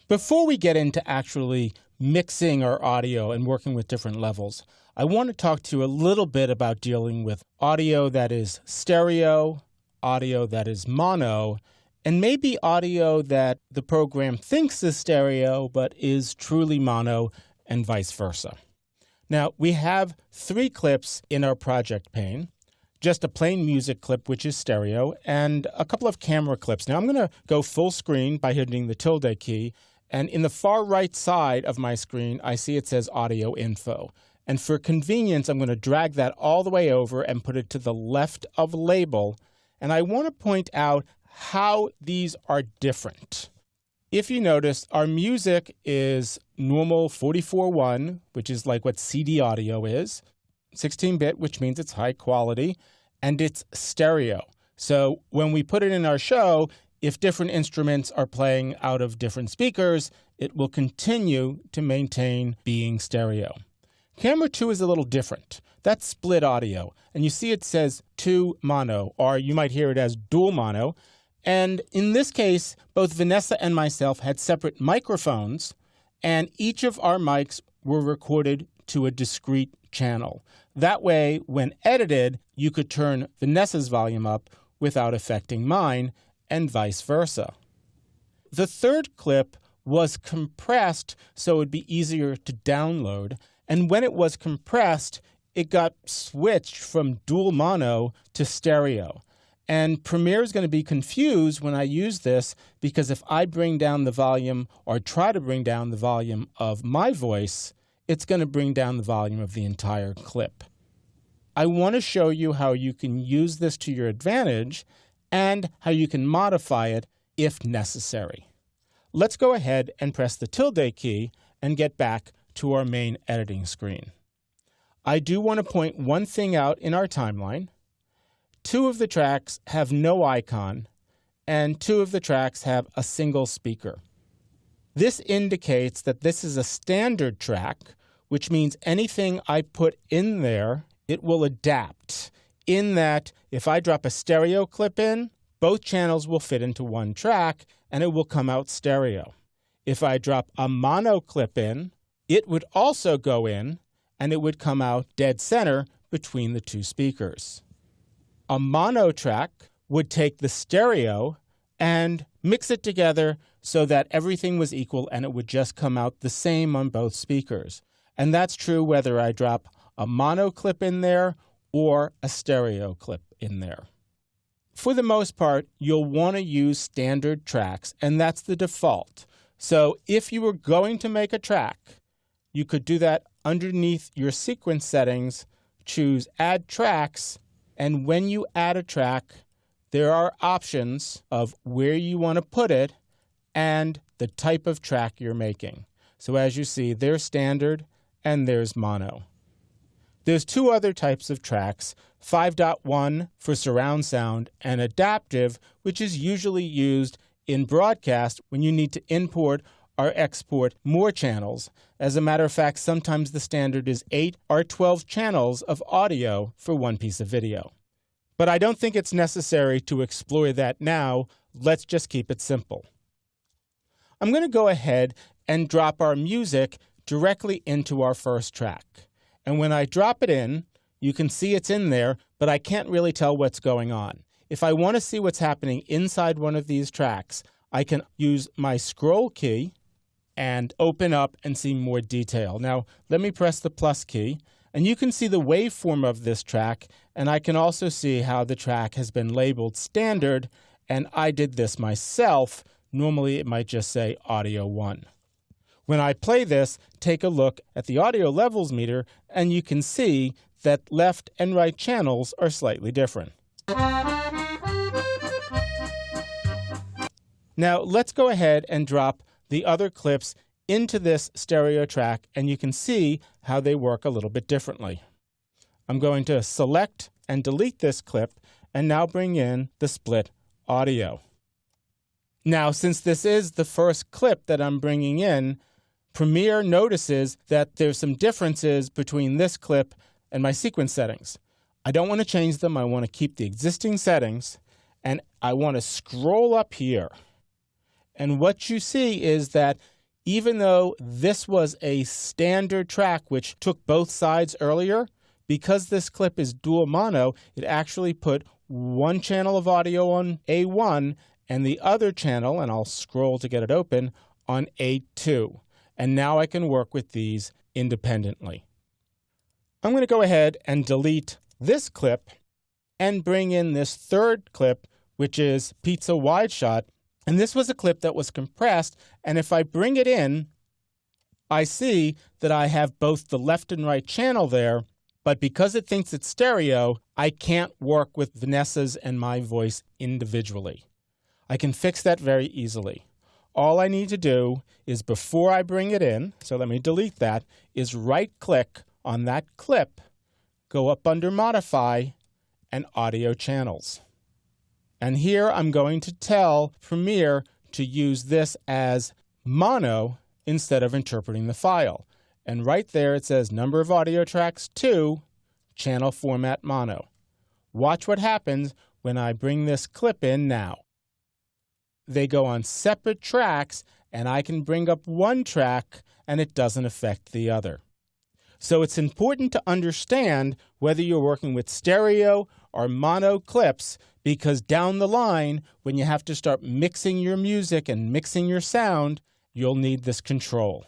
Before we get into actually mixing our audio and working with different levels, I want to talk to you a little bit about dealing with audio that is stereo, audio that is mono, and maybe audio that the program thinks is stereo but is truly mono, and vice versa. Now, we have 3 clips in our project pane. Just a plain music clip, which is stereo, and a couple of camera clips. Now, I'm going to go full screen by hitting the tilde key, and in the far right side of my screen, I see it says audio info. And for convenience, I'm going to drag that all the way over and put it to the left of label, and I want to point out how these are different. If you notice, our music is normal 44.1, which is like what CD audio is, 16-bit, which means it's high quality, and it's stereo. So when we put it in our show, if different instruments are playing out of different speakers, it will continue to maintain being stereo. Camera 2 is a little different. That's split audio, and you see it says 2 mono, or you might hear it as dual mono. And in this case, both Vanessa and myself had separate microphones, and each of our mics were recorded to a discrete channel. That way, when edited, you could turn Vanessa's volume up without affecting mine, and vice versa. The third clip was compressed so it would be easier to download, and when it was compressed, it got switched from dual mono to stereo. And Premiere is going to be confused when I use this because if I bring down the volume or try to bring down the volume of my voice, it's going to bring down the volume of the entire clip. I want to show you how you can use this to your advantage and how you can modify it if necessary. Let's go ahead and press the tilde key and get back to our main editing screen. I do want to point one thing out in our timeline. 2 of the tracks have no icon, and 2 of the tracks have a single speaker. This indicates that this is a standard track, which means anything I put in there, it will adapt, in that if I drop a stereo clip in, both channels will fit into one track, and it will come out stereo. If I drop a mono clip in, it would also go in, and it would come out dead center between the 2 speakers. A mono track would take the stereo and mix it together so that everything was equal and it would just come out the same on both speakers. And that's true whether I drop a mono clip in there or a stereo clip in there. For the most part, you'll want to use standard tracks, and that's the default. So if you were going to make a track, you could do that underneath your sequence settings, choose Add Tracks, and when you add a track, there are options of where you want to put it and the type of track you're making. So as you see, there's standard and there's mono. There's 2 other types of tracks, 5.1 for surround sound and adaptive, which is usually used in broadcast when you need to import or export more channels. As a matter of fact, sometimes the standard is 8 or 12 channels of audio for one piece of video. But I don't think it's necessary to explore that now. Let's just keep it simple. I'm going to go ahead and drop our music directly into our first track. And when I drop it in, you can see it's in there, but I can't really tell what's going on. If I want to see what's happening inside one of these tracks, I can use my scroll key and open up and see more detail. Now, let me press the plus key, and you can see the waveform of this track, and I can also see how the track has been labeled standard, and I did this myself. Normally, it might just say Audio 1. When I play this, take a look at the audio levels meter, and you can see that left and right channels are slightly different. Now, let's go ahead and drop the other clips into this stereo track, and you can see how they work a little bit differently. I'm going to select and delete this clip, and now bring in the split audio. Now, since this is the first clip that I'm bringing in, Premiere notices that there's some differences between this clip and my sequence settings. I don't want to change them. I want to keep the existing settings, and I want to scroll up here. And what you see is that Even though this was a standard track which took both sides earlier, because this clip is dual mono, it actually put one channel of audio on A1 and the other channel, and I'll scroll to get it open, on A2. And now I can work with these independently. I'm going to go ahead and delete this clip and bring in this third clip, which is Pizza Wide Shot. And this was a clip that was compressed, and if I bring it in, I see that I have both the left and right channel there, but because it thinks it's stereo, I can't work with Vanessa's and my voice individually. I can fix that very easily. All I need to do is, before I bring it in, so let me delete that, is right-click on that clip, go up under Modify, and Audio Channels. And here I'm going to tell Premiere to use this as mono instead of interpreting the file. And right there it says number of audio tracks 2, channel format mono. Watch what happens when I bring this clip in now. They go on separate tracks, and I can bring up one track and it doesn't affect the other. So it's important to understand whether you're working with stereo or mono clips, because down the line, when you have to start mixing your music and mixing your sound, you'll need this control.